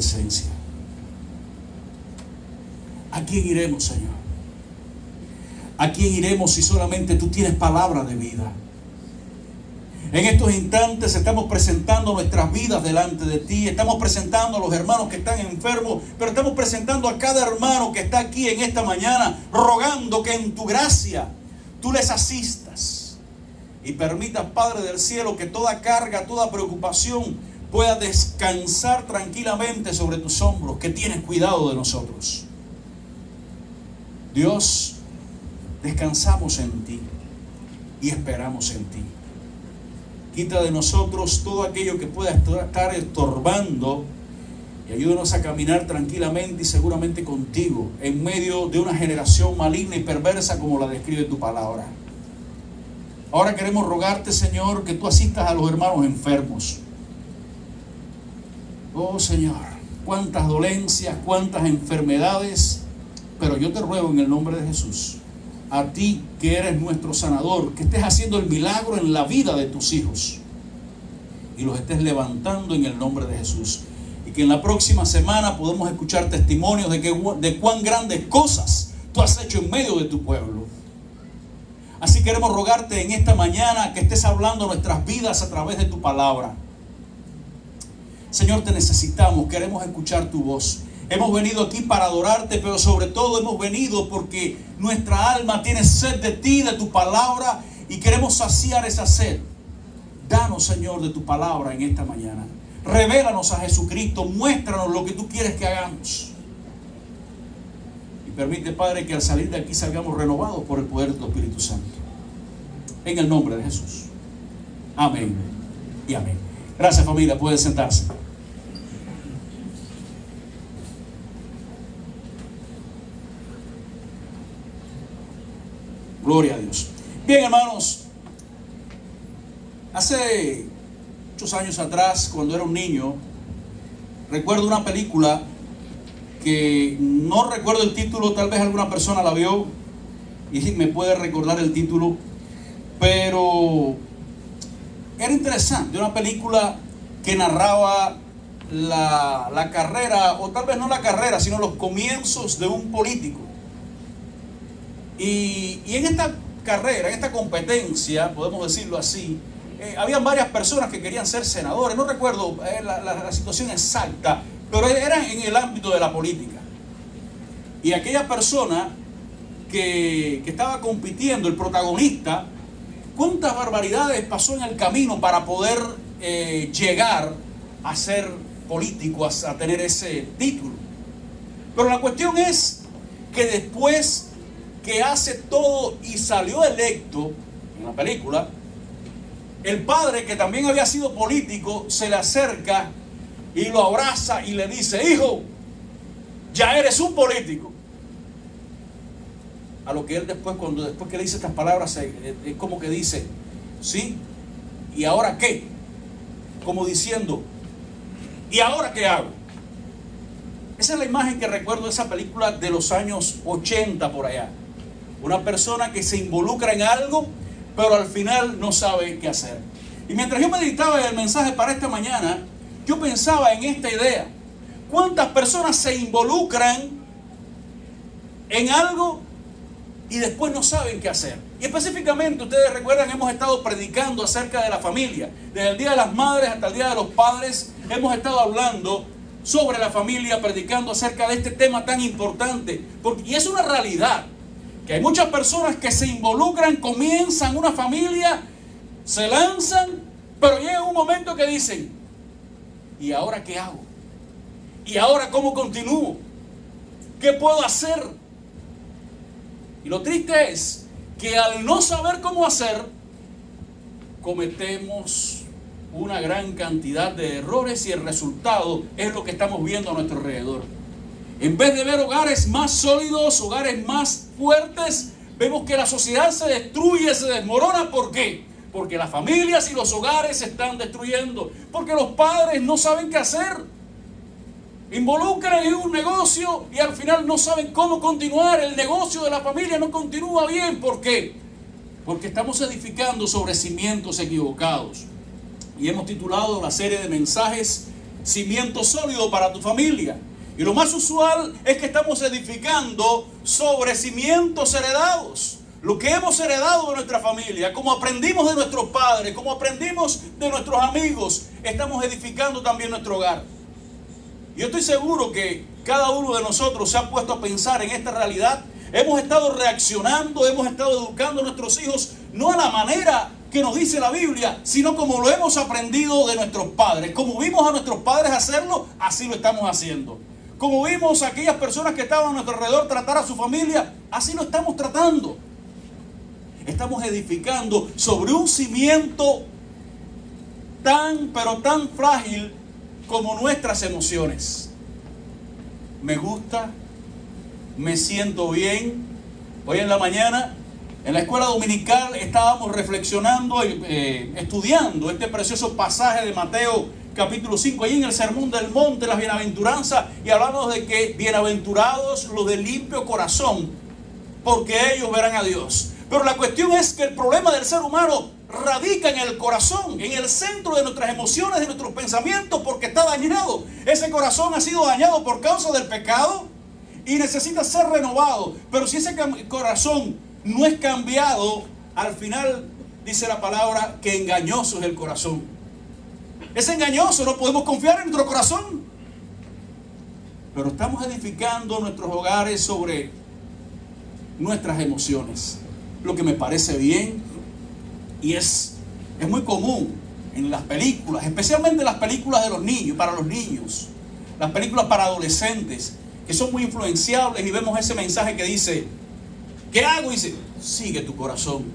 presencia. ¿A quién iremos, Señor? ¿A quién iremos si solamente tú tienes palabra de vida? En estos instantes estamos presentando nuestras vidas delante de ti. Estamos presentando a los hermanos que están enfermos, pero estamos presentando a cada hermano que está aquí en esta mañana, rogando que en tu gracia tú les asistas y permitas, Padre del cielo, que toda carga, toda preocupación pueda descansar tranquilamente sobre tus hombros, que tienes cuidado de nosotros. Dios, descansamos en ti y esperamos en ti. Quita de nosotros todo aquello que pueda estar estorbando y ayúdanos a caminar tranquilamente y seguramente contigo en medio de una generación maligna y perversa como la describe tu palabra. Ahora queremos rogarte, Señor, que tú asistas a los hermanos enfermos. Oh, Señor, cuántas dolencias, cuántas enfermedades, pero yo te ruego en el nombre de Jesús, a ti que eres nuestro sanador, que estés haciendo el milagro en la vida de tus hijos y los estés levantando en el nombre de Jesús, y que en la próxima semana podamos escuchar testimonios de cuán grandes cosas tú has hecho en medio de tu pueblo. Así queremos rogarte en esta mañana que estés hablando nuestras vidas a través de tu palabra. Señor, te necesitamos, queremos escuchar tu voz. Hemos venido aquí para adorarte, pero sobre todo hemos venido porque nuestra alma tiene sed de ti, de tu palabra, y queremos saciar esa sed. Danos, Señor, de tu palabra en esta mañana. Revélanos a Jesucristo, muéstranos lo que tú quieres que hagamos. Y permite, Padre, que al salir de aquí salgamos renovados por el poder de tu Espíritu Santo. En el nombre de Jesús. Amén y amén. Gracias, familia. Pueden sentarse. Gloria a Dios. Bien, hermanos, hace muchos años atrás, cuando era un niño, recuerdo una película que no recuerdo el título, tal vez alguna persona la vio y me puede recordar el título, pero era interesante, una película que narraba la carrera, o tal vez no la carrera, sino los comienzos de un político. Y en esta carrera, en esta competencia, podemos decirlo así, habían varias personas que querían ser senadores. No recuerdo la situación exacta, pero eran en el ámbito de la política. Y aquella persona que estaba compitiendo, el protagonista, cuántas barbaridades pasó en el camino para poder llegar a ser político, a tener ese título. Pero la cuestión es que después que hace todo y salió electo en la película, el padre, que también había sido político, se le acerca y lo abraza y le dice: hijo, ya eres un político. A lo que él después que le dice estas palabras, es como que dice: sí, ¿y ahora qué? Como diciendo: ¿y ahora qué hago? Esa es la imagen que recuerdo de esa película de los años 80 por allá. Una persona que se involucra en algo, pero al final no sabe qué hacer. Y mientras yo meditaba en el mensaje para esta mañana, yo pensaba en esta idea: ¿cuántas personas se involucran en algo y después no saben qué hacer? Y específicamente, ustedes recuerdan, hemos estado predicando acerca de la familia. Desde el Día de las Madres hasta el Día de los Padres, hemos estado hablando sobre la familia, predicando acerca de este tema tan importante. Y es una realidad que hay muchas personas que se involucran, comienzan una familia, se lanzan, pero llega un momento que dicen: ¿y ahora qué hago? ¿Y ahora cómo continúo? ¿Qué puedo hacer? Y lo triste es que al no saber cómo hacer, cometemos una gran cantidad de errores, y el resultado es lo que estamos viendo a nuestro alrededor. En vez de ver hogares más sólidos, hogares más fuertes, vemos que la sociedad se destruye, se desmorona. ¿Por qué? Porque las familias y los hogares se están destruyendo. Porque los padres no saben qué hacer. Involucran en un negocio y al final no saben cómo continuar. El negocio de la familia no continúa bien. ¿Por qué? Porque estamos edificando sobre cimientos equivocados. Y hemos titulado la serie de mensajes cimiento sólido para tu familia. Y lo más usual es que estamos edificando sobre cimientos heredados. Lo que hemos heredado de nuestra familia, como aprendimos de nuestros padres, como aprendimos de nuestros amigos, estamos edificando también nuestro hogar. Yo estoy seguro que cada uno de nosotros se ha puesto a pensar en esta realidad. Hemos estado reaccionando, hemos estado educando a nuestros hijos, no a la manera que nos dice la Biblia, sino como lo hemos aprendido de nuestros padres. Como vimos a nuestros padres hacerlo, así lo estamos haciendo. Como vimos a aquellas personas que estaban a nuestro alrededor tratar a su familia, así lo estamos tratando. Estamos edificando sobre un cimiento pero tan frágil como nuestras emociones. Me gusta, me siento bien. Hoy en la mañana, en la escuela dominical, estábamos reflexionando, estudiando este precioso pasaje de Mateo capítulo 5, ahí en el Sermón del Monte, las bienaventuranzas, y hablamos de que bienaventurados los de limpio corazón, porque ellos verán a Dios. Pero la cuestión es que el problema del ser humano radica en el corazón, en el centro de nuestras emociones, de nuestros pensamientos, porque está dañado. Ese corazón ha sido dañado por causa del pecado y necesita ser renovado. Pero si ese corazón no es cambiado, al final dice la palabra que engañoso es el corazón. Es engañoso, no podemos confiar en nuestro corazón. Pero estamos edificando nuestros hogares sobre nuestras emociones. Lo que me parece bien, y es muy común en las películas, especialmente las películas de los niños, para los niños, las películas para adolescentes, que son muy influenciables, y vemos ese mensaje que dice, ¿qué hago? Y dice, sigue tu corazón.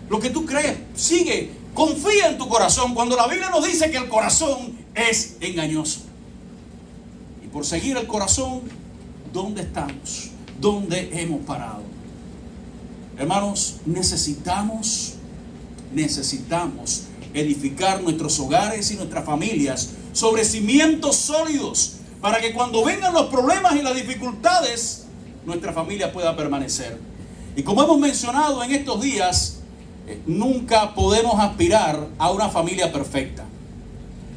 Lo que tú crees, sigue, confía en tu corazón, cuando la Biblia nos dice que el corazón es engañoso. Y por seguir el corazón, ¿dónde estamos? ¿Dónde hemos parado? Hermanos, necesitamos edificar nuestros hogares y nuestras familias sobre cimientos sólidos, para que cuando vengan los problemas y las dificultades, nuestra familia pueda permanecer. Y como hemos mencionado en estos días, nunca podemos aspirar a una familia perfecta.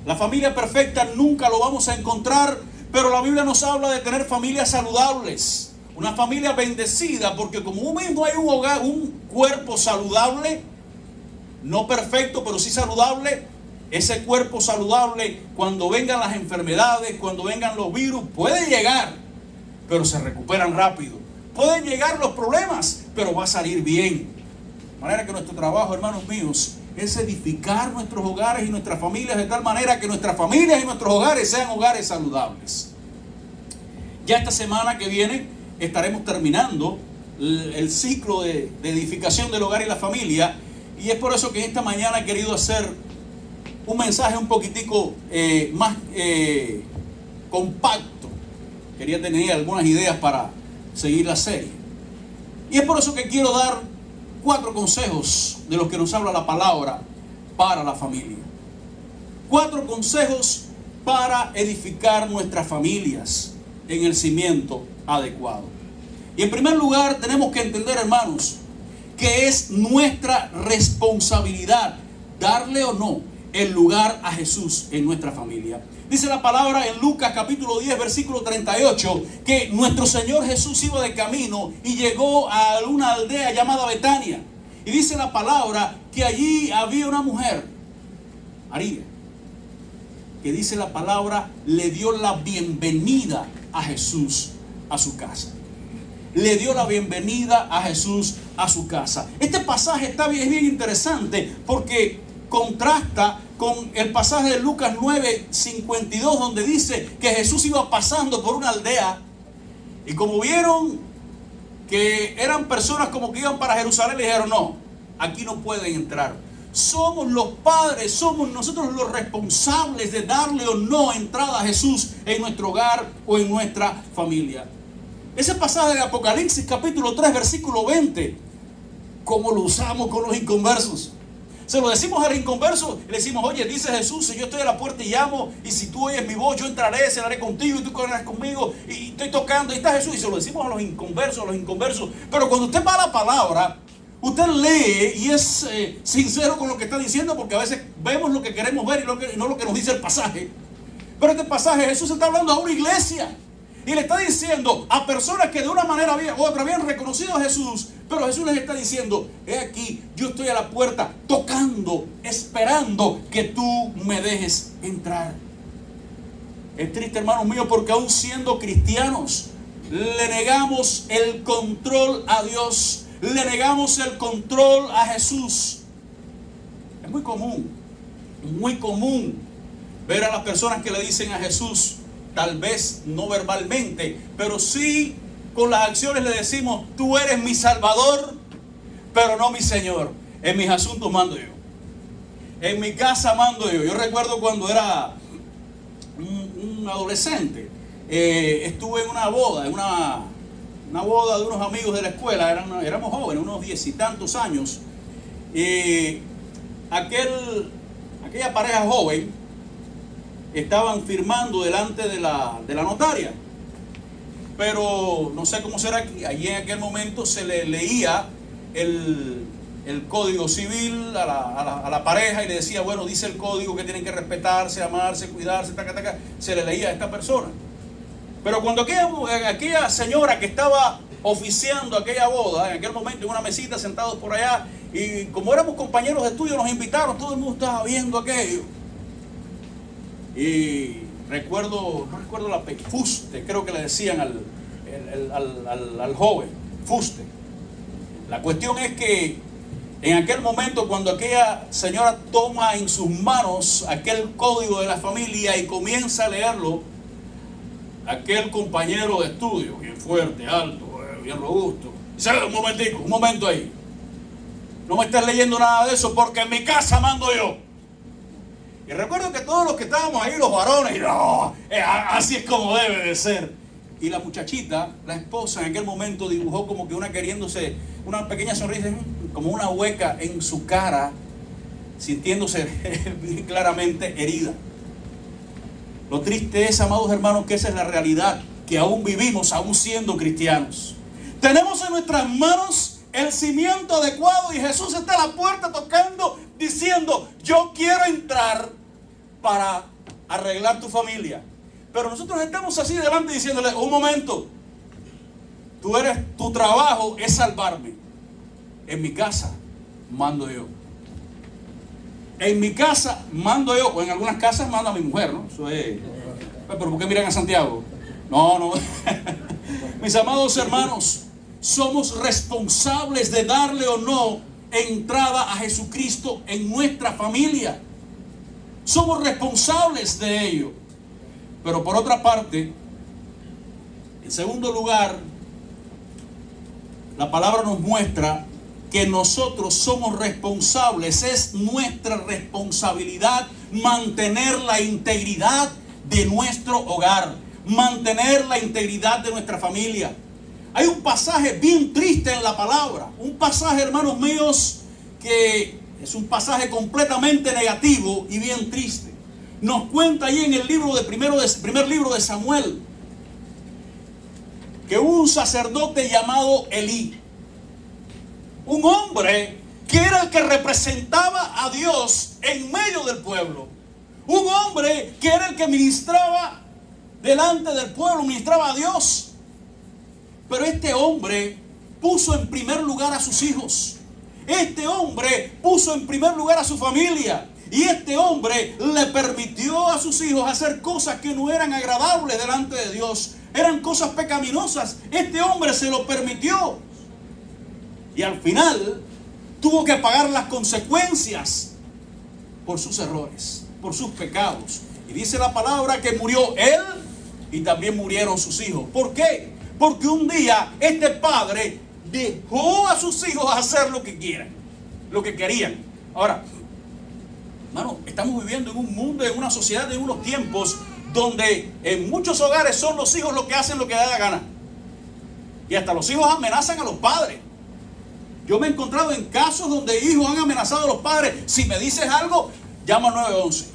La familia perfecta nunca lo vamos a encontrar, pero la Biblia nos habla de tener familias saludables. Una familia bendecida, porque como mismo hay un hogar, un cuerpo saludable, no perfecto, pero sí saludable, ese cuerpo saludable, cuando vengan las enfermedades, cuando vengan los virus, puede llegar, pero se recuperan rápido. Pueden llegar los problemas, pero va a salir bien. De manera que nuestro trabajo, hermanos míos, es edificar nuestros hogares y nuestras familias de tal manera que nuestras familias y nuestros hogares sean hogares saludables. Ya esta semana que viene estaremos terminando el ciclo de edificación del hogar y la familia, y es por eso que esta mañana he querido hacer un mensaje un poquitico más compacto. Quería tener algunas ideas para seguir la serie, y es por eso que quiero dar 4 consejos de los que nos habla la palabra para la familia. 4 consejos para edificar nuestras familias en el cimiento adecuado. Y en primer lugar tenemos que entender, hermanos, que es nuestra responsabilidad darle o no el lugar a Jesús en nuestra familia. Dice la palabra en Lucas capítulo 10 versículo 38 que nuestro Señor Jesús iba de camino y llegó a una aldea llamada Betania. Y dice la palabra que allí había una mujer, María, que dice la palabra le dio la bienvenida a Jesús a su casa. Le dio la bienvenida a Jesús a su casa. Este pasaje es bien interesante porque contrasta con el pasaje de Lucas 9:52, donde dice que Jesús iba pasando por una aldea, y como vieron que eran personas como que iban para Jerusalén, le dijeron, no, aquí no pueden entrar. Somos los padres, somos nosotros los responsables de darle o no entrada a Jesús en nuestro hogar o en nuestra familia. Ese pasaje de Apocalipsis capítulo 3 versículo 20, ¿cómo lo usamos con los inconversos? Se lo decimos a los inconversos, le decimos, oye, dice Jesús, si yo estoy a la puerta y llamo, y si tú oyes mi voz, yo entraré, cenaré contigo, y tú comerás conmigo, y estoy tocando, y está Jesús. Y se lo decimos a los inconversos. Pero cuando usted va a la palabra, usted lee y es sincero con lo que está diciendo, porque a veces vemos lo que queremos ver y no lo que nos dice el pasaje. Pero este pasaje Jesús está hablando a una iglesia. Y le está diciendo a personas que de una manera u otra habían reconocido a Jesús. Pero Jesús les está diciendo: he aquí, yo estoy a la puerta tocando, esperando que tú me dejes entrar. Es triste, hermanos míos, porque aún siendo cristianos le negamos el control a Dios, le negamos el control a Jesús. Es muy común ver a las personas que le dicen a Jesús, tal vez no verbalmente, pero sí con las acciones le decimos: tú eres mi Salvador, pero no mi Señor. En mis asuntos mando yo, en mi casa mando yo. Yo recuerdo cuando era un adolescente, estuve en una boda, una boda de unos amigos de la escuela. Éramos jóvenes, unos 10 y tantos años. Aquella pareja joven estaban firmando delante de la notaria. Pero no sé cómo será que allí en aquel momento se le leía el código civil a la pareja y le decía: bueno, dice el código que tienen que respetarse, amarse, cuidarse, taca. Se le leía a esta persona. Pero cuando aquella señora que estaba oficiando aquella boda, en aquel momento en una mesita sentados por allá, y como éramos compañeros de estudio nos invitaron, todo el mundo estaba viendo aquello. Y no recuerdo fuste, creo que le decían al joven, fuste. La cuestión es que en aquel momento, cuando aquella señora toma en sus manos aquel código de la familia y comienza a leerlo, aquel compañero de estudio, bien fuerte, alto, bien robusto, dice: un momento ahí, no me estés leyendo nada de eso, porque en mi casa mando yo. Y recuerdo que todos los que estábamos ahí, los varones, no, así es como debe de ser. Y la muchachita, la esposa, en aquel momento dibujó como que una pequeña sonrisa, como una hueca en su cara, sintiéndose claramente herida. Lo triste es, amados hermanos, que esa es la realidad que aún vivimos, aún siendo cristianos. Tenemos en nuestras manos el cimiento adecuado y Jesús está a la puerta tocando, diciendo: yo quiero entrar para arreglar tu familia. Pero nosotros estamos así delante diciéndole: un momento, tu trabajo es salvarme. En mi casa mando yo. En mi casa mando yo, o en algunas casas manda mi mujer, ¿no? Eso es. Pero ¿por qué miran a Santiago? No. Mis amados hermanos, somos responsables de darle o no entrada a Jesucristo en nuestra familia. Somos responsables de ello. Pero por otra parte, en segundo lugar, la palabra nos muestra que nosotros somos responsables. Es nuestra responsabilidad mantener la integridad de nuestro hogar, mantener la integridad de nuestra familia. Hay un pasaje bien triste en la palabra, un pasaje, hermanos míos, que es un pasaje completamente negativo y bien triste. Nos cuenta ahí en el primer libro de Samuel que hubo un sacerdote llamado Elí, un hombre que era el que representaba a Dios en medio del pueblo, un hombre que era el que ministraba delante del pueblo, ministraba a Dios. Pero este hombre puso en primer lugar a sus hijos, este hombre puso en primer lugar a su familia, y este hombre le permitió a sus hijos hacer cosas que no eran agradables delante de Dios, eran cosas pecaminosas. Este hombre se lo permitió. Y al final tuvo que pagar las consecuencias por sus errores, por sus pecados. Y dice la palabra que murió él y también murieron sus hijos. ¿Por qué? Porque un día este padre dejó a sus hijos hacer lo que quieran, lo que querían. Ahora, hermano, estamos viviendo en un mundo, en una sociedad, en unos tiempos donde en muchos hogares son los hijos los que hacen lo que da la gana. Y hasta los hijos amenazan a los padres. Yo me he encontrado en casos donde hijos han amenazado a los padres: si me dices algo, llama al 911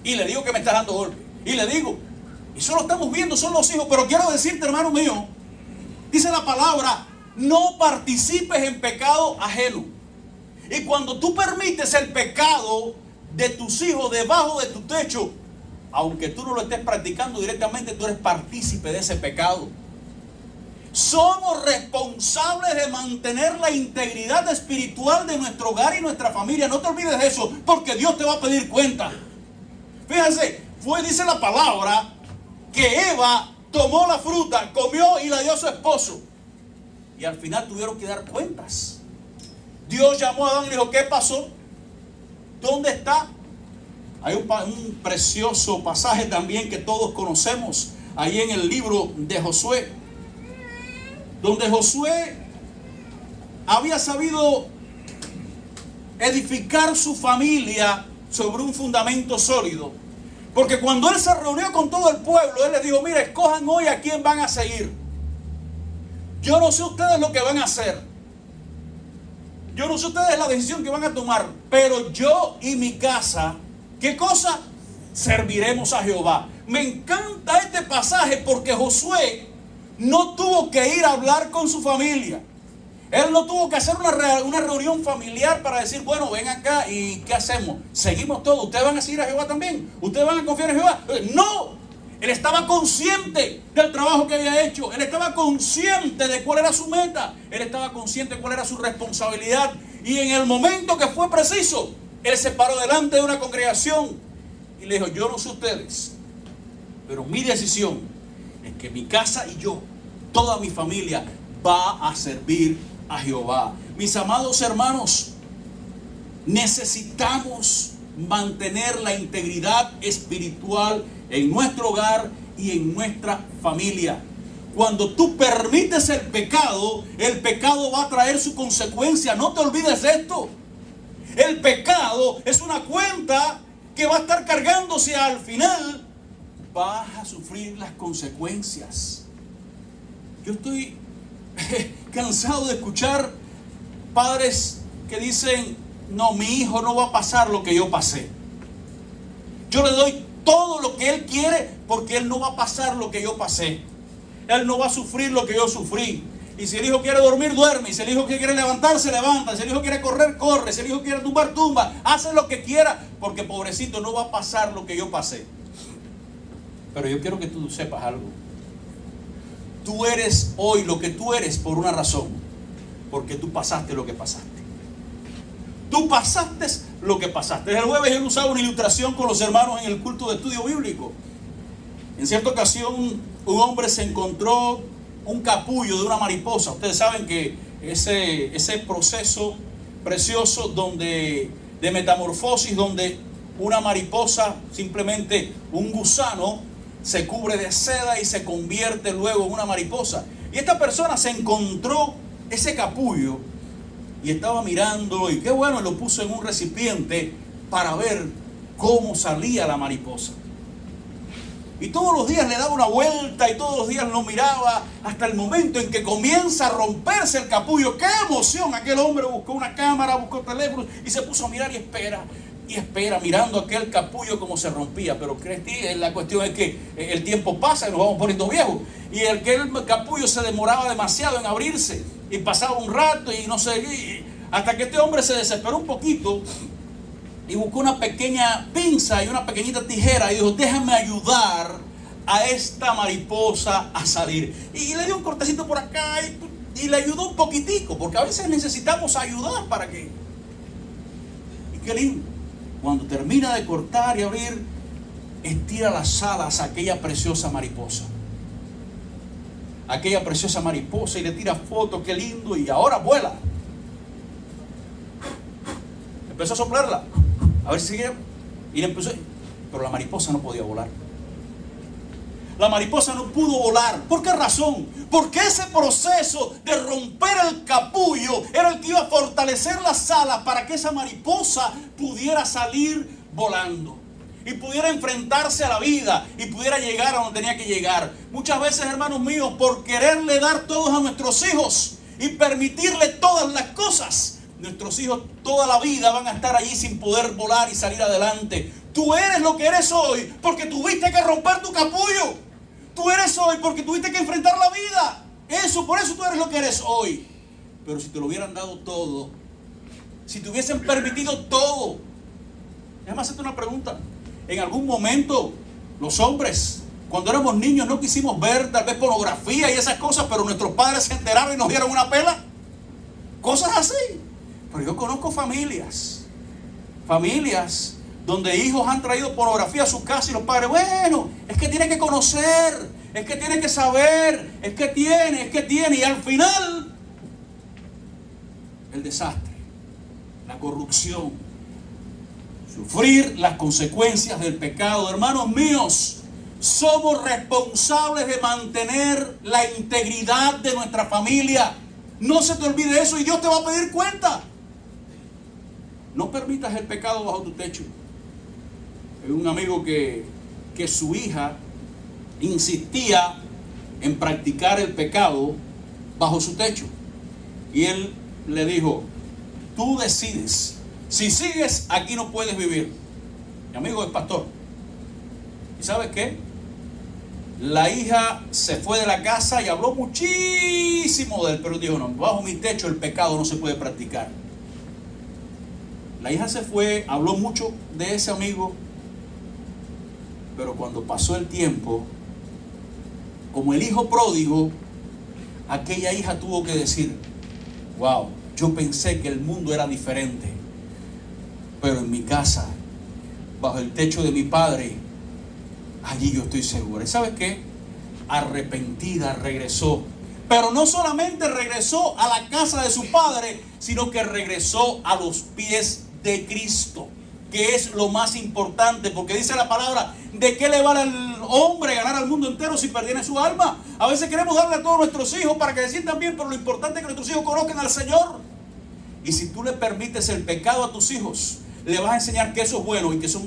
y le digo que me estás dando golpe. Y le digo, y eso lo estamos viendo, son los hijos. Pero quiero decirte, hermano mío, dice la palabra: no participes en pecado ajeno. Y cuando tú permites el pecado de tus hijos debajo de tu techo, aunque tú no lo estés practicando directamente, tú eres partícipe de ese pecado. Somos responsables de mantener la integridad espiritual de nuestro hogar y nuestra familia. No te olvides de eso, porque Dios te va a pedir cuenta. Fíjense, dice la palabra que Eva tomó la fruta, comió y la dio a su esposo. Y al final tuvieron que dar cuentas. Dios llamó a Adán y le dijo, ¿qué pasó? ¿Dónde está? Hay un precioso pasaje también que todos conocemos, ahí en el libro de Josué, donde Josué había sabido edificar su familia sobre un fundamento sólido. Porque cuando él se reunió con todo el pueblo, él les dijo, mira, escojan hoy a quién van a seguir. Yo no sé ustedes lo que van a hacer. Yo no sé ustedes la decisión que van a tomar. Pero yo y mi casa, ¿qué cosa? Serviremos a Jehová. Me encanta este pasaje porque Josué no tuvo que ir a hablar con su familia. Él no tuvo que hacer una reunión familiar para decir, bueno, ven acá y ¿qué hacemos? Seguimos todo. ¿Ustedes van a seguir a Jehová también? ¿Ustedes van a confiar en Jehová? No. Él estaba consciente del trabajo que había hecho. Él estaba consciente de cuál era su meta. Él estaba consciente de cuál era su responsabilidad. Y en el momento que fue preciso, él se paró delante de una congregación y le dijo, yo no sé ustedes, pero mi decisión es que mi casa y yo, toda mi familia, va a servir a Jehová. Mis amados hermanos, necesitamos mantener la integridad espiritual en nuestro hogar y en nuestra familia. Cuando tú permites el pecado va a traer su consecuencia. No te olvides de esto. El pecado es una cuenta que va a estar cargándose. Al final vas a sufrir las consecuencias. Yo estoy cansado de escuchar padres que dicen, no, mi hijo no va a pasar lo que yo pasé. Yo le doy todo lo que él quiere porque él no va a pasar lo que yo pasé. Él no va a sufrir lo que yo sufrí. Y si el hijo quiere dormir, duerme. Y si el hijo quiere levantarse, levanta. Si el hijo quiere correr, corre. Si el hijo quiere tumbar, tumba. Hace lo que quiera porque pobrecito no va a pasar lo que yo pasé. Pero yo quiero que tú sepas algo. Tú eres hoy lo que tú eres por una razón. Porque tú pasaste lo que pasaste. Tú pasaste lo que pasaste. El jueves yo usaba una ilustración con los hermanos en el culto de estudio bíblico. En cierta ocasión un hombre se encontró un capullo de una mariposa. Ustedes saben que ese proceso precioso de metamorfosis, donde una mariposa, simplemente un gusano, se cubre de seda y se convierte luego en una mariposa. Y esta persona se encontró ese capullo y estaba mirando, y qué bueno, lo puso en un recipiente para ver cómo salía la mariposa. Y todos los días le daba una vuelta y todos los días lo miraba hasta el momento en que comienza a romperse el capullo. ¡Qué emoción! Aquel hombre buscó una cámara, buscó teléfono y se puso a mirar y espera, mirando aquel capullo como se rompía. Pero la cuestión es que el tiempo pasa y nos vamos poniendo viejos. Y aquel capullo se demoraba demasiado en abrirse y pasaba un rato y no sé, hasta que este hombre se desesperó un poquito y buscó una pequeña pinza y una pequeñita tijera y dijo, déjame ayudar a esta mariposa a salir. Y le dio un cortecito por acá y le ayudó un poquitico, porque a veces necesitamos ayudar para que... Y qué lindo. Cuando termina de cortar y abrir, estira las alas a aquella preciosa mariposa. Aquella preciosa mariposa y le tira fotos, qué lindo, y ahora vuela. Empezó a soplarla. A ver si sigue. Y le empezó. Pero la mariposa no podía volar. La mariposa no pudo volar. ¿Por qué razón? Porque ese proceso de romper el capullo era el que iba a fortalecer las alas para que esa mariposa pudiera salir volando y pudiera enfrentarse a la vida y pudiera llegar a donde tenía que llegar. Muchas veces, hermanos míos, por quererle dar todos a nuestros hijos y permitirle todas las cosas, nuestros hijos toda la vida van a estar allí sin poder volar y salir adelante. Tú eres lo que eres hoy porque tuviste que romper tu capullo. Tú eres hoy porque tuviste que enfrentar la vida. Por eso tú eres lo que eres hoy. Pero si te lo hubieran dado todo, si te hubiesen permitido todo, déjame hacerte una pregunta. ¿En algún momento Los hombres, cuando éramos niños no quisimos ver tal vez pornografía y esas cosas, pero nuestros padres se enteraron y nos dieron una pela. Cosas así. Pero yo conozco familias donde hijos han traído pornografía a su casa y los padres, bueno, es que tiene que conocer, es que tiene que saber, es que tiene, y al final el desastre, la corrupción, sufrir las consecuencias del pecado. Hermanos míos, somos responsables de mantener la integridad de nuestra familia. No se te olvide eso y Dios te va a pedir cuenta. No permitas el pecado bajo tu techo. Hay un amigo que su hija insistía en practicar el pecado bajo su techo. Y él le dijo, tú decides. Si sigues, aquí no puedes vivir. Mi amigo es pastor. ¿Y sabes qué? La hija se fue de la casa y habló muchísimo de él, pero dijo, no, bajo mi techo el pecado no se puede practicar. La hija se fue, habló mucho de ese amigo, pero cuando pasó el tiempo, como el hijo pródigo, aquella hija tuvo que decir, wow, yo pensé que el mundo era diferente, pero en mi casa, bajo el techo de mi padre, allí yo estoy segura. ¿Y sabes qué? Arrepentida regresó. Pero no solamente regresó a la casa de su padre, sino que regresó a los pies de Cristo, que es lo más importante, porque dice la palabra, ¿de qué le vale al hombre ganar al mundo entero si perdiere su alma? A veces queremos darle a todos nuestros hijos para que se sientan bien, pero lo importante es que nuestros hijos conozcan al Señor. Y si tú le permites el pecado a tus hijos, le vas a enseñar que eso es bueno y que eso es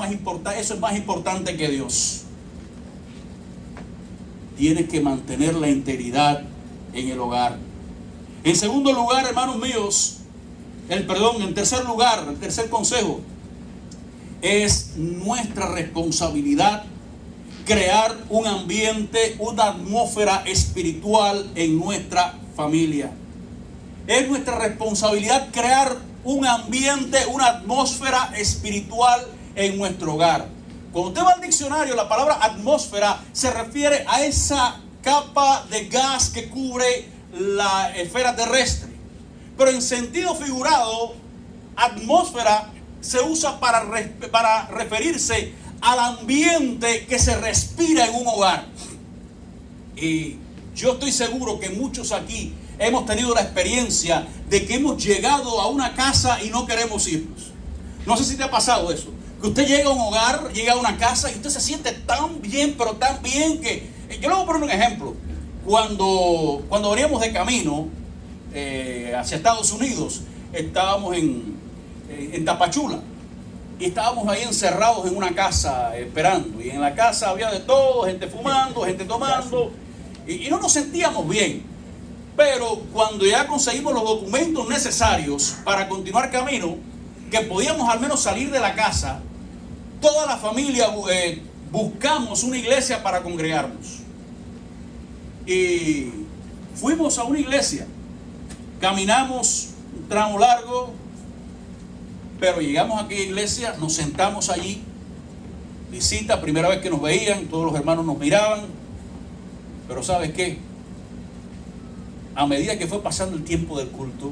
más importante que Dios. Tienes que mantener la integridad en el hogar. En segundo lugar, hermanos míos, en tercer lugar, el tercer consejo, es nuestra responsabilidad crear un ambiente, una atmósfera espiritual en nuestra familia. Es nuestra responsabilidad crear un ambiente, una atmósfera espiritual en nuestro hogar. Cuando usted va al diccionario, la palabra atmósfera se refiere a esa capa de gas que cubre la esfera terrestre. Pero en sentido figurado, atmósfera se usa para referirse al ambiente que se respira en un hogar. Y yo estoy seguro que muchos aquí hemos tenido la experiencia de que hemos llegado a una casa y no queremos irnos. No sé si te ha pasado eso, que usted llega a un hogar, llega a una casa y usted se siente tan bien, pero tan bien que... Yo le voy a poner un ejemplo. Cuando veníamos de camino hacia Estados Unidos, estábamos en Tapachula y estábamos ahí encerrados en una casa esperando, y en la casa había de todo, gente fumando, gente tomando, y no nos sentíamos bien. Pero cuando ya conseguimos los documentos necesarios para continuar camino, que podíamos al menos salir de la casa, toda la familia buscamos una iglesia para congregarnos. Y fuimos a una iglesia, caminamos un tramo largo, pero llegamos a aquella iglesia, nos sentamos allí, visita, primera vez que nos veían, todos los hermanos nos miraban, pero ¿sabes qué? A medida que fue pasando el tiempo del culto,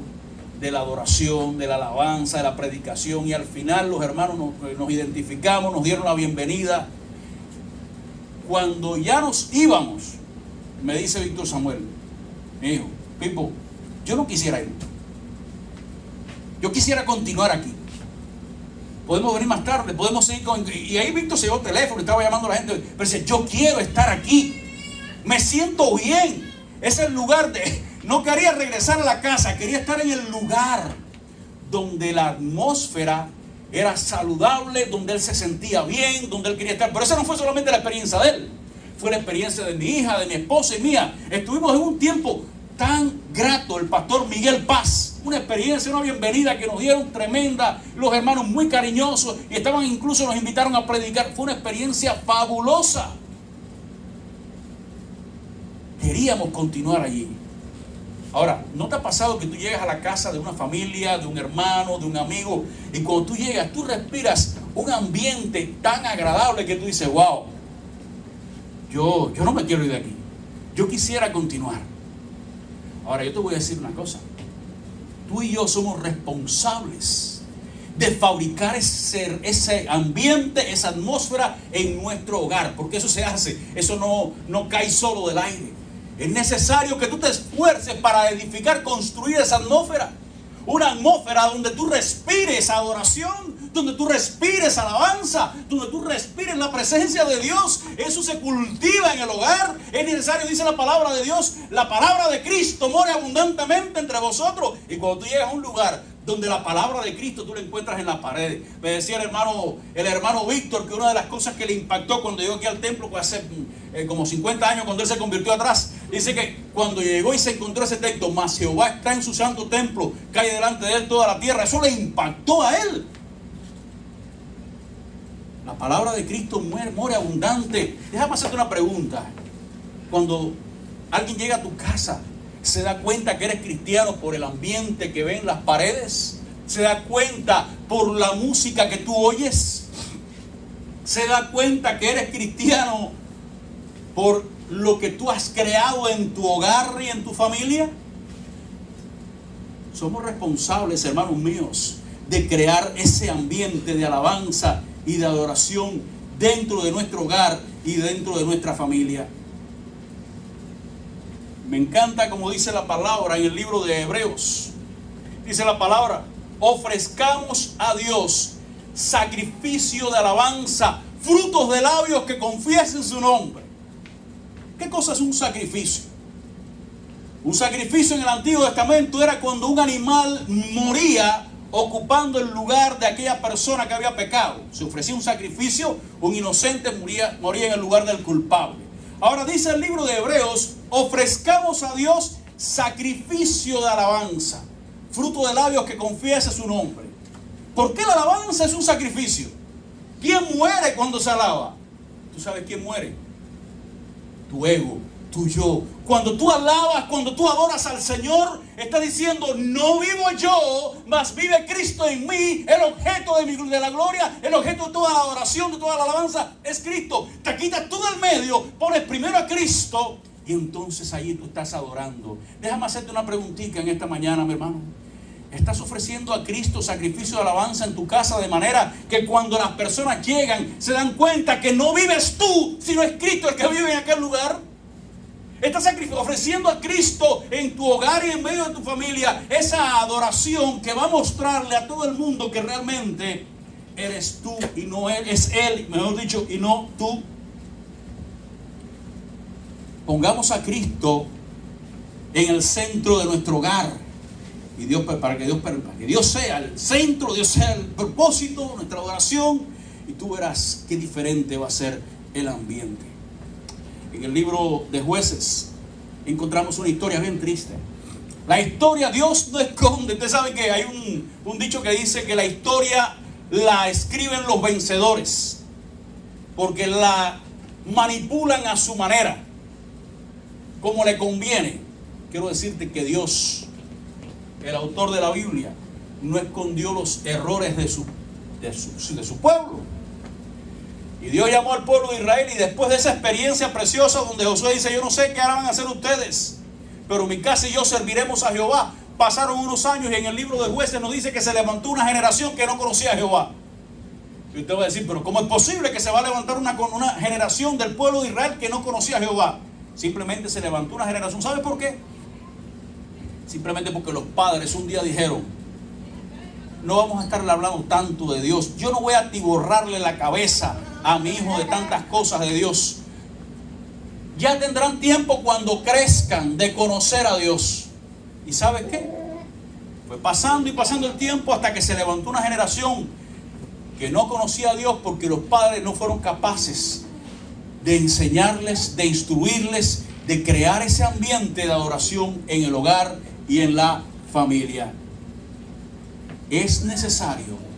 de la adoración, de la alabanza, de la predicación, y al final los hermanos nos identificamos, nos dieron la bienvenida. Cuando ya nos íbamos, me dice Víctor Samuel, mi hijo, Pipo, yo no quisiera ir, yo quisiera continuar aquí. Podemos venir más tarde, podemos seguir con... Y ahí Víctor se llevó el teléfono y estaba llamando a la gente, pero dice, yo quiero estar aquí, me siento bien, es el lugar de... No quería regresar a la casa, quería estar en el lugar donde la atmósfera era saludable, donde él se sentía bien, donde él quería estar. Pero esa no fue solamente la experiencia de él, fue la experiencia de mi hija, de mi esposa y mía. Estuvimos en un tiempo tan grato, el pastor Miguel Paz, una experiencia, una bienvenida que nos dieron tremenda, los hermanos muy cariñosos, y incluso nos invitaron a predicar. Fue una experiencia fabulosa. Queríamos continuar allí. Ahora, ¿no te ha pasado que tú llegas a la casa de una familia, de un hermano, de un amigo, y cuando tú llegas, tú respiras un ambiente tan agradable que tú dices, wow, yo no me quiero ir de aquí. Yo quisiera continuar. Ahora yo te voy a decir una cosa. Tú y yo somos responsables de fabricar ese ambiente, esa atmósfera en nuestro hogar. Porque eso se hace. Eso no cae solo del aire. Es necesario que tú te esfuerces para edificar, construir esa atmósfera. Una atmósfera donde tú respires adoración, donde tú respires alabanza, donde tú respires la presencia de Dios. Eso se cultiva en el hogar. Es necesario, dice la palabra de Dios, la palabra de Cristo more abundantemente entre vosotros. Y cuando tú llegas a un lugar donde la palabra de Cristo tú la encuentras en la pared. Me decía el hermano Víctor que una de las cosas que le impactó cuando llegó aquí al templo, pues hace como 50 años, cuando él se convirtió atrás, dice que cuando llegó y se encontró ese texto, mas Jehová está en su santo templo, cae delante de él toda la tierra, eso le impactó a él. La palabra de Cristo more abundante. Déjame hacerte una pregunta. Cuando alguien llega a tu casa, ¿se da cuenta que eres cristiano por el ambiente que ve en las paredes? ¿Se da cuenta por la música que tú oyes? ¿Se da cuenta que eres cristiano por lo que tú has creado en tu hogar y en tu familia? Somos responsables, hermanos míos, de crear ese ambiente de alabanza y de adoración dentro de nuestro hogar y dentro de nuestra familia. Me encanta como dice la palabra en el libro de Hebreos. Dice la palabra: ofrezcamos a Dios sacrificio de alabanza, frutos de labios que confiesen su nombre. ¿Qué cosa es un sacrificio? Un sacrificio en el Antiguo Testamento era cuando un animal moría ocupando el lugar de aquella persona que había pecado. Se ofrecía un sacrificio, un inocente moría en el lugar del culpable. Ahora dice el libro de Hebreos: ofrezcamos a Dios sacrificio de alabanza, fruto de labios que confiese su nombre. ¿Por qué la alabanza es un sacrificio? ¿Quién muere cuando se alaba? ¿Tú sabes quién muere? Tu ego, tu yo. Cuando tú alabas, cuando tú adoras al Señor, estás diciendo: no vivo yo, mas vive Cristo en mí. El objeto de la gloria, el objeto de toda la adoración, de toda la alabanza es Cristo. Te quitas tú del medio, pones primero a Cristo y entonces ahí tú estás adorando. Déjame hacerte una preguntita en esta mañana, mi hermano. ¿Estás ofreciendo a Cristo sacrificio de alabanza en tu casa de manera que cuando las personas llegan se dan cuenta que no vives tú, sino es Cristo el que vive en aquel lugar? ¿Estás ofreciendo a Cristo en tu hogar y en medio de tu familia esa adoración que va a mostrarle a todo el mundo que realmente eres tú y no Él, es Él, mejor dicho, y no tú? Pongamos a Cristo en el centro de nuestro hogar. Y Dios, para que Dios sea el centro, Dios sea el propósito, nuestra adoración, y tú verás qué diferente va a ser el ambiente. En el libro de Jueces encontramos una historia bien triste. La historia Dios no esconde. Usted sabe que hay un dicho que dice que la historia la escriben los vencedores, porque la manipulan a su manera, como le conviene. Quiero decirte que Dios, el autor de la Biblia, no escondió los errores de su pueblo. Y Dios llamó al pueblo de Israel, y después de esa experiencia preciosa donde Josué dice: yo no sé qué van a hacer ustedes, pero mi casa y yo serviremos a Jehová. Pasaron unos años y en el libro de Jueces nos dice que se levantó una generación que no conocía a Jehová. Y usted va a decir: pero ¿cómo es posible que se va a levantar una generación del pueblo de Israel que no conocía a Jehová? Simplemente se levantó una generación. ¿Sabe por qué? Simplemente porque los padres un día dijeron: no vamos a estarle hablando tanto de Dios. Yo no voy a atiborrarle la cabeza a mi hijo de tantas cosas de Dios. Ya tendrán tiempo cuando crezcan de conocer a Dios. ¿Y sabes qué? Fue pasando y pasando el tiempo hasta que se levantó una generación que no conocía a Dios porque los padres no fueron capaces de enseñarles, de instruirles, de crear ese ambiente de adoración en el hogar y en la familia. Es necesario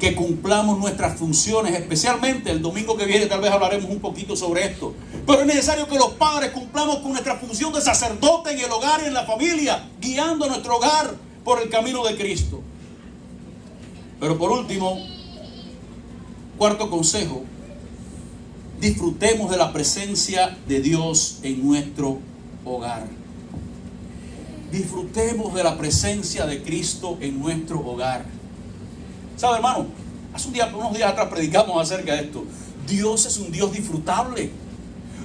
que cumplamos nuestras funciones, especialmente el domingo que viene tal vez hablaremos un poquito sobre esto, pero es necesario que los padres cumplamos con nuestra función de sacerdote en el hogar y en la familia, guiando nuestro hogar por el camino de Cristo. Pero por último, cuarto consejo, disfrutemos de la presencia de Dios en nuestro hogar. Disfrutemos de la presencia de Cristo en nuestro hogar. ¿Sabe, hermano? Hace unos días atrás predicamos acerca de esto. Dios es un Dios disfrutable.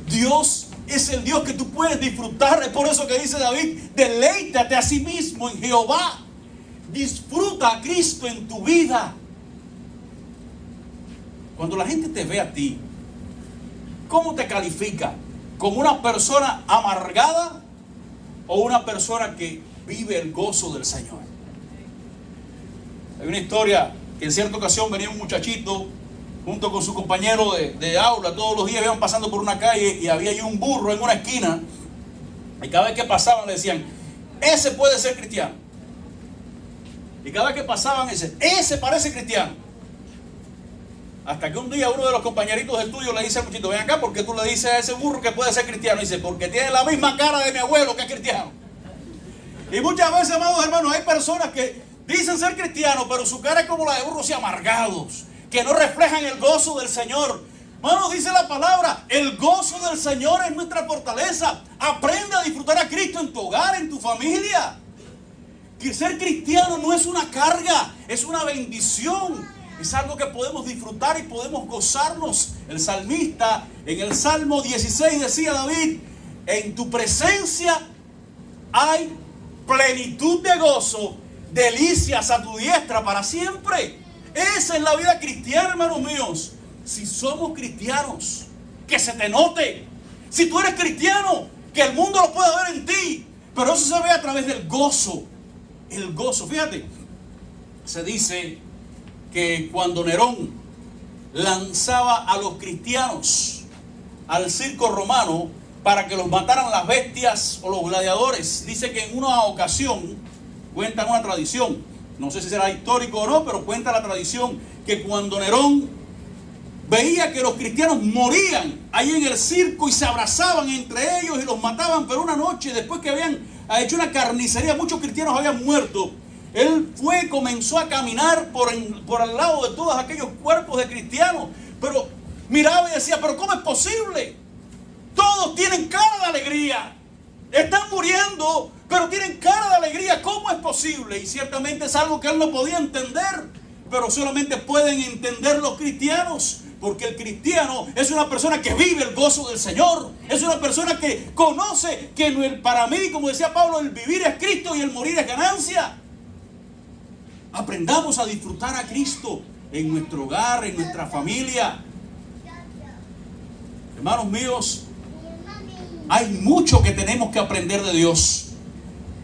Dios es el Dios que tú puedes disfrutar. Es por eso que dice David: deleítate a sí mismo en Jehová. Disfruta a Cristo en tu vida. Cuando la gente te ve a ti, ¿cómo te califica? ¿Como una persona amargada o una persona que vive el gozo del Señor? Hay una historia que en cierta ocasión venía un muchachito junto con su compañero de aula. Todos los días iban pasando por una calle y había ahí un burro en una esquina, y cada vez que pasaban le decían: ese puede ser cristiano. Y cada vez que pasaban ese parece cristiano. Hasta que un día uno de los compañeritos de estudio le dice al muchachito: ven acá, ¿por qué tú le dices a ese burro que puede ser cristiano? Y dice: porque tiene la misma cara de mi abuelo que es cristiano. Y muchas veces, amados hermanos, hay personas que dicen ser cristianos, pero su cara es como la de burros y amargados, que no reflejan el gozo del Señor. Hermano, dice la palabra: el gozo del Señor es nuestra fortaleza. Aprende a disfrutar a Cristo en tu hogar, en tu familia. Que ser cristiano no es una carga, es una bendición. Es algo que podemos disfrutar y podemos gozarnos. El salmista en el Salmo 16 decía David: en tu presencia hay plenitud de gozo, delicias a tu diestra para siempre. Esa es la vida cristiana, hermanos míos. Si somos cristianos, que se te note. Si tú eres cristiano, que el mundo lo pueda ver en ti. Pero eso se ve a través del gozo. El gozo, fíjate, se dice que cuando Nerón lanzaba a los cristianos al circo romano para que los mataran las bestias o los gladiadores, dice que en una ocasión, cuenta una tradición, no sé si será histórico o no, pero cuenta la tradición, que cuando Nerón veía que los cristianos morían ahí en el circo y se abrazaban entre ellos y los mataban, pero una noche después que habían hecho una carnicería, muchos cristianos habían muerto, él comenzó a caminar por al lado de todos aquellos cuerpos de cristianos, pero miraba y decía: pero ¿cómo es posible? Todos tienen cara de alegría, están muriendo, pero tienen cara de alegría. ¿Cómo es posible? Y ciertamente es algo que él no podía entender, pero solamente pueden entender los cristianos, porque el cristiano es una persona que vive el gozo del Señor, es una persona que conoce que para mí, como decía Pablo, el vivir es Cristo y el morir es ganancia. Aprendamos a disfrutar a Cristo en nuestro hogar, en nuestra familia. Hermanos míos, hay mucho que tenemos que aprender de Dios.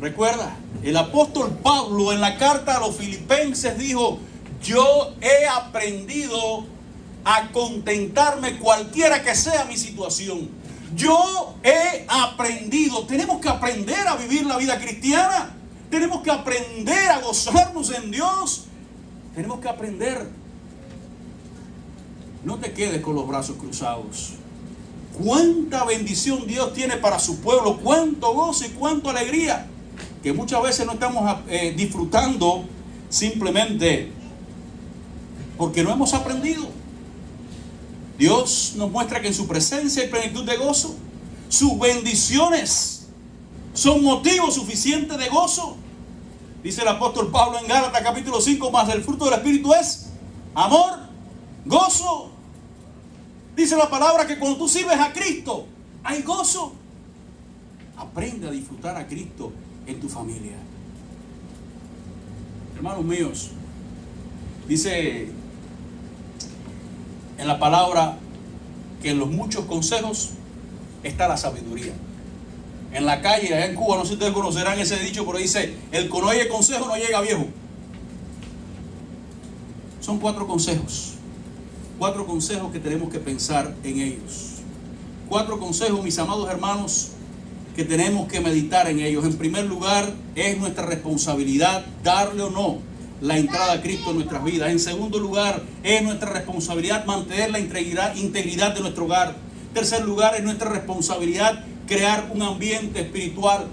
Recuerda, el apóstol Pablo en la carta a los Filipenses dijo: yo he aprendido a contentarme cualquiera que sea mi situación. Yo he aprendido. Tenemos que aprender a vivir la vida cristiana. Tenemos que aprender a gozarnos en Dios. Tenemos que aprender. No te quedes con los brazos cruzados. Cuánta bendición Dios tiene para su pueblo, cuánto gozo y cuánta alegría, que muchas veces no estamos disfrutando simplemente porque no hemos aprendido. Dios nos muestra que en su presencia hay plenitud de gozo. Sus bendiciones son motivo suficiente de gozo. Dice el apóstol Pablo en Gálatas capítulo 5: más del fruto del Espíritu es amor, gozo. Dice la palabra que cuando tú sirves a Cristo hay gozo. Aprende a disfrutar a Cristo en tu familia. Hermanos míos, dice en la palabra que en los muchos consejos está la sabiduría. En la calle, allá en Cuba, no sé si ustedes conocerán ese dicho, pero dice: el que no oye consejo no llega viejo. Son 4 consejos. 4 consejos que tenemos que pensar en ellos. 4 consejos, mis amados hermanos, que tenemos que meditar en ellos. En primer lugar, es nuestra responsabilidad darle o no la entrada a Cristo en nuestras vidas. En segundo lugar, es nuestra responsabilidad mantener la integridad de nuestro hogar. En tercer lugar, es nuestra responsabilidad crear un ambiente espiritual.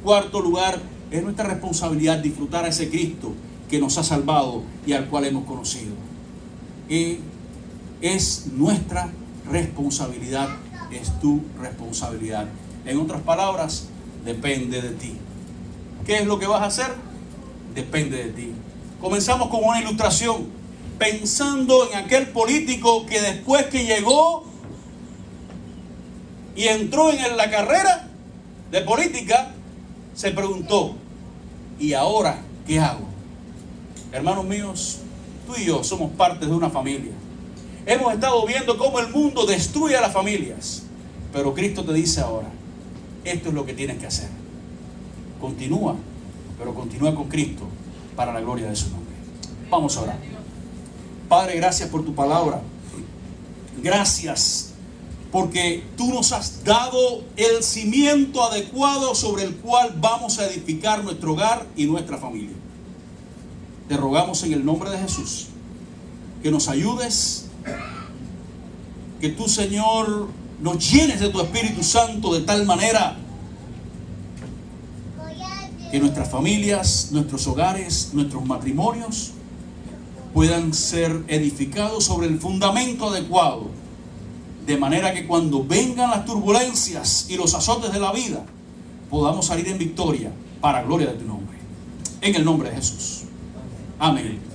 Cuarto lugar, es nuestra responsabilidad disfrutar a ese Cristo que nos ha salvado y al cual hemos conocido. Y es nuestra responsabilidad, es tu responsabilidad. En otras palabras, depende de ti. ¿Qué es lo que vas a hacer? Depende de ti. Comenzamos con una ilustración, pensando en aquel político que después que llegó y entró en la carrera de política, se preguntó, ¿y ahora qué hago? Hermanos míos, tú y yo somos parte de una familia. Hemos estado viendo cómo el mundo destruye a las familias, pero Cristo te dice ahora, esto es lo que tienes que hacer. Continúa, pero continúa con Cristo para la gloria de su nombre. Vamos a orar. Padre, gracias por tu palabra. Gracias porque tú nos has dado el cimiento adecuado sobre el cual vamos a edificar nuestro hogar y nuestra familia. Te rogamos en el nombre de Jesús que nos ayudes, que tú, Señor, nos llenes de tu Espíritu Santo de tal manera que nuestras familias, nuestros hogares, nuestros matrimonios puedan ser edificados sobre el fundamento adecuado, de manera que cuando vengan las turbulencias y los azotes de la vida, podamos salir en victoria para la gloria de tu nombre. En el nombre de Jesús. Amén.